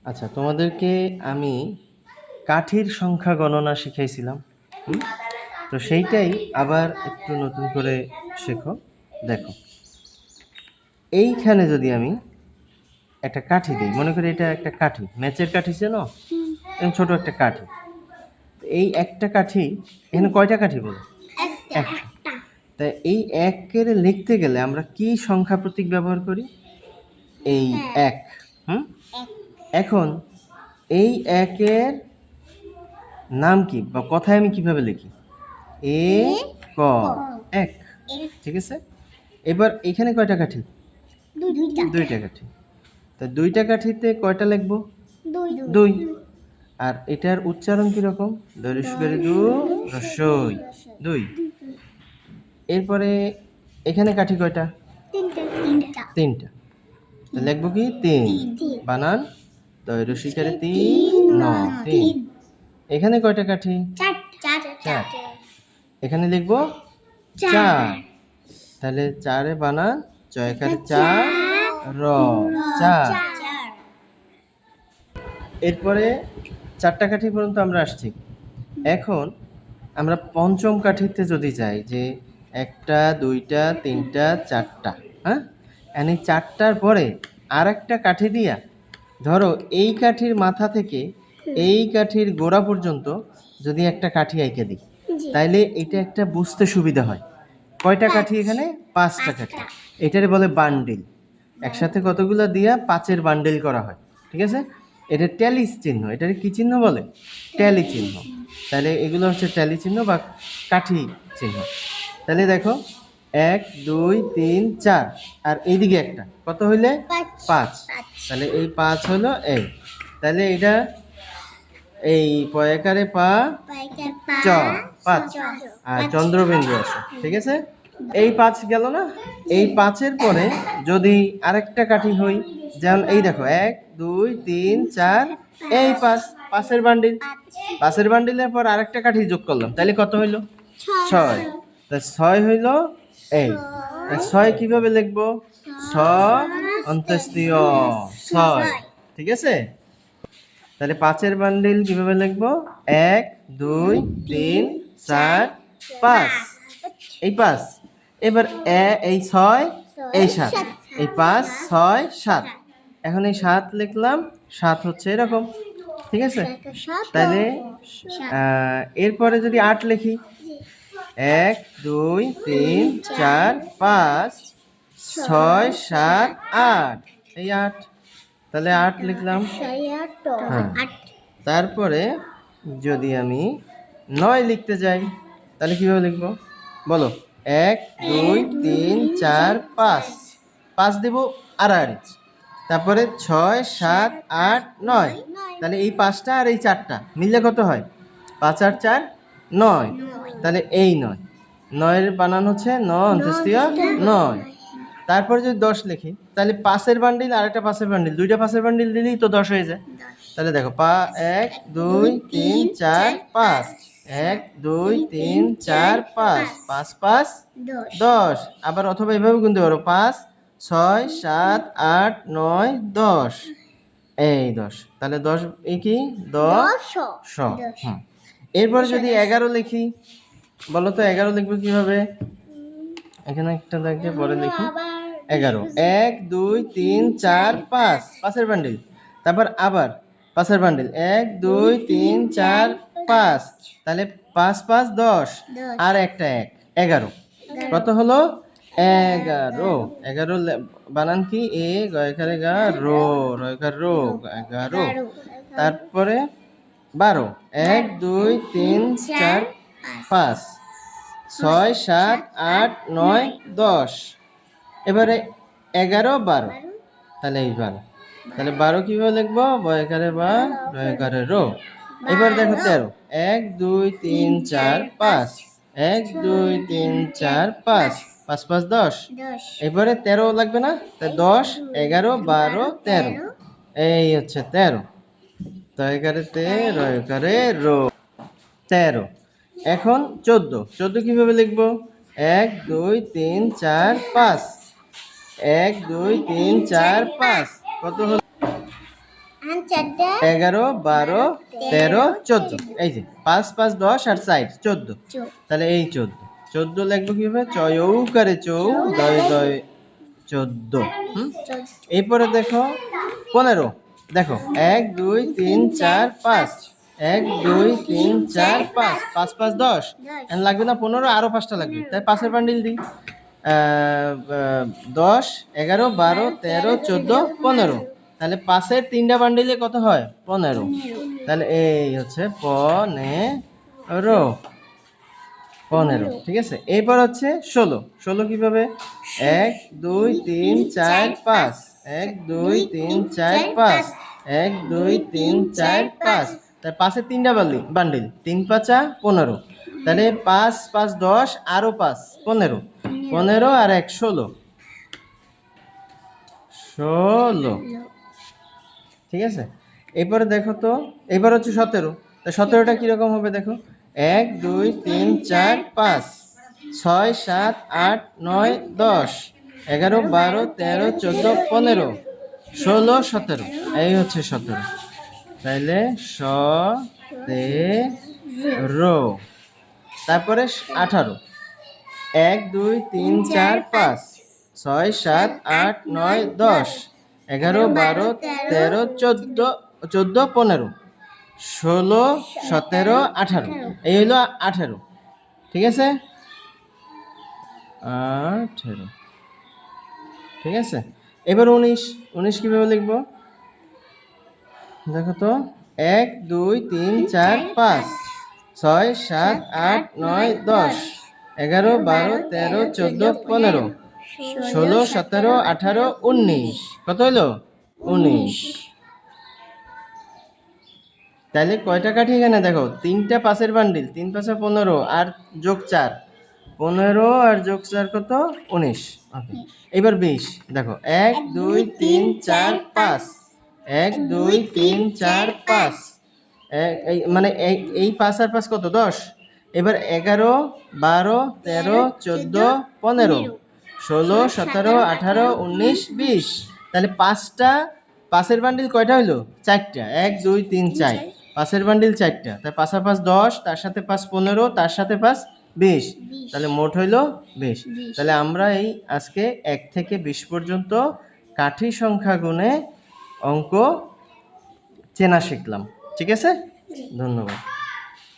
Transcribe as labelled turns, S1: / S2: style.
S1: আচ্ছা, তোমাদেরকে আমি কাঠির সংখ্যা গণনা শিখাইছিলাম। হুম? তো সেইটাই আবার একটু নতুন করে শেখো। দেখো, এইখানে যদি আমি একটা কাঠি দিই, মনে করি এটা একটা কাঠি, ম্যাচের কাঠি চেনো? এরকম ছোট একটা কাঠি। এই একটা কাঠি, এখানে কয়টা কাঠি বলো? একটা। তাই এই একের লিখতে গেলে আমরা কি সংখ্যা প্রতীক ব্যবহার করি? এই এক। হুম? এখন এই একের নাম কি বা কথায় আমি কিভাবে লিখি? এ ক এক। ঠিক আছে, এবার এখানে কয়টা কাঠি? দুইটা কাঠি। তা দুইটা কাঠিতে কয়টা লিখবো? দুই। আর এটার উচ্চারণ কিরকম? রস্যই, দুই। এরপরে এখানে কাঠি কয়টা? তিনটা। লিখবো কি? তিন। বানান দৈরসিকারে তিন, ন তিন। এখানে কয়টা কাঠি? চার। এখানে লিখবো চার। তাহলে চারে বানান জয়কারে চার, র চার। এরপরে চারটা কাঠি পর্যন্ত আমরা আসছি। এখন আমরা পঞ্চম কাঠিতে যদি যাই, যে একটা, দুইটা, তিনটা, চারটা, হ্যাঁ, এই চারটার পরে আর একটা কাঠি দিয়া, ধরো এই কাঠির মাথা থেকে এই কাঠির গোড়া পর্যন্ত যদি একটা কাঠি আঁকে দিই, তাইলে এটা একটা বুঝতে সুবিধা হয়। কয়টা কাঠি এখানে? পাঁচটা কাঠি। এটারে বলে বান্ডিল। একসাথে কতগুলো দিয়া পাঁচের বান্ডিল করা হয়। ঠিক আছে, এটা ট্যালি চিহ্ন। এটার কি চিহ্ন বলে? ট্যালি চিহ্ন। তাহলে এগুলো হচ্ছে ট্যালি চিহ্ন বা কাঠি চিহ্ন। তাহলে দেখো, এক, দুই, তিন, চার, আর এইদিকে একটা, কত হইলে? পাঁচ। তাহলে এই পাঁচ হলো এই। তাহলে এটা এই পয়াকারে পা, চ, পাঁচ, আর চন্দ্রবিন্দু আছে। ঠিক আছে, এই পাঁচ গেল না? এই পাঁচের পরে যদি আরেকটা কাঠি হই, যেমন এই দেখো, এক, দুই, তিন, চার, এই পাঁচ, পাঁচের বান্ডিল। পাঁচের বান্ডিলের পর আরেকটা কাঠি যোগ করলাম, তাহলে কত হইল? ছয়। তা ছয় হইল এই। ছয় কিভাবে লিখবো? ছ অন্ত্যেষ্টিয় ছয়। ঠিক আছে, তাহলে পাঁচের বান্ডিল কিভাবে লিখবো? এক, দুই, তিন, চার, পাঁচ। এই পাঁচ। এবার এই ছয়, এই সাত, এই পাঁচ, ছয়, সাত। এখন এই সাত লিখলাম, সাত হচ্ছে এরকম। ঠিক আছে, তাহলে এরপরে যদি আট লিখি, এক, দুই, তিন, চার, পাঁচ, ছয়, সাত, আট, এই আট। তাহলে আট লিখলাম। হ্যাঁ, তারপরে যদি আমি নয় লিখতে যাই, তাহলে কিভাবে লিখবো বলো? এক, দুই, তিন, চার, পাঁচ, পাঁচ দেবো আড়াআড়ি। তারপরে ছয়, সাত, আট, নয়। তাহলে এই পাঁচটা আর এই চারটা মিললে কত হয়? পাঁচ আর চার, নয়। তাহলে এই নয়, নয়ের বানান হচ্ছে ন অন্ত্যেষ্টিয় নয়। তারপরে যদি 10 লিখি, তাহলে পাঁচের বান্ডিল আর একটা পাঁচের বান্ডিল, দুইটা পাঁচের বান্ডিল দিলেই তো 10 হয়ে যায়। তাহলে দেখো, এক, দুই, তিন, চার, পাঁচ, এক, দুই, তিন, চার, পাঁচ, পাঁচ পাঁচ 10। আবার অথবা এভাবে গুনতে পারো, পাঁচ, ছয়, সাত, আট, নয়, 10, এই 10। তাহলে 10 এই কি? 10 শ। হুম। এরপরে যদি 11 লিখি, বলো তো 11 লিখবো কিভাবে? এখানে একটা লাগবে, পরে লিখি 11। এক, দুই, তিন, চার, পাঁচ, পাঁচের বান্ডিল। তারপর আবার পাঁচের বান্ডিল, এক, দুই, তিন, চার, পাঁচ। তাহলে পাঁচ পাঁচ 10, আর একটা এক, 11। কত হলো? 11। 11 বানান কি? এ গয়কারে গা, রো রয়কার রো, 11। তারপরে 12, এক, দুই, তিন, চার, পাঁচ, ছয়, সাত, আট, নয়, 10। এবারে 11, 12, তাহলে এই 12। তাহলে 12 কিভাবে লিখবো? বয়কারে বা, রয়কারে রো। এবার দেখো 13, এক, দুই, তিন, চার, পাঁচ, এক, দুই, তিন, চার, পাঁচ, পাঁচ পাঁচ 10। এবারে 13 লাগবে না? তাই 10, 11, 12, 13, এই হচ্ছে 13। তয়কারেতে রয়কারে রো, 13। এখন 14। 14 কিভাবে লিখবো? এক, দুই, তিন, চার, পাঁচ, এক, দুই, তিন, চার, পাঁচ। কত হলো? 11 12 13 14, এই যে 5 5 10 আর 4 14, তাহলে এই 14 লিখবো কিভাবে? চৌকারে চৌ, দয় দয় 14। এরপরে দেখো 15, দেখো 1 2 3 4 5, 1 2 3 4 5, 5 5 10, এখন লাগবে না 15, আরো 5টা লাগবে, তাই 5-এর বান্ডিল দিই। 10 11 12 13 14 15, তাহলে 5-এর 3টা বান্ডিলে কত হয়? 15। তাহলে এই হচ্ছে 15, ঠিক আছে। এরপর হচ্ছে 16 কিভাবে? 1 2 3 4 5, 1 2 3 4 5, 1 2 3 4 5, তাহলে 5-এর 3টা বান্ডিল, 3 5 15, তাহলে 5 5 10 আরো 5 15, 15 আর 1 16, ঠিক আছে। এরপরে দেখো তো, এবার হচ্ছে 17, তা 17টা কিরকম হবে দেখো? 1 2 3 4 5, 6 7 8 9 10, 11 12 13 14 15 16 17, এই হচ্ছে 17। তাইলে 17। তারপরে 18, 1 2 3 4 5, 6 7 8 9 10, 11 12 13 14 14 15 16 17 18, এই হলো 18, ঠিক আছে। 18, ঠিক আছে। এবার 19 কিভাবে লিখবো দেখো তো? 1 2 3 4 5, 6 7 8 9 10, 11 12 13 14 15 16 17 18 19, কত হলো? 19। তাহলে কয়টা কাঠি এখানে দেখো? 3টা 5-এর বান্ডিল, 3 5 15 আর যোগ 4, 15 আর যোগ 4 কত? 19। ওকে, এবার 20, দেখো 1 2 3 4 5, 1 2 3 4 5, মানে এই 5 আর 5 কত? 10। এবার 11 12 13 14 15 16 17 18 19 20, তাহলে 5-এর বান্ডিল কয়টা হইলো? 4টা। 1 2 3 4, 5-এর বান্ডিল 4টা, তাই 5 আর 5 10, তার সাথে 5 15, তার সাথে 5 20, তাহলে মোট হইলো 20। তাহলে আমরা এই আজকে 1 থেকে 20 পর্যন্ত কাঠি সংখ্যা গুণে অঙ্ক চেনা শিখলাম, ঠিক আছে। ধন্যবাদ।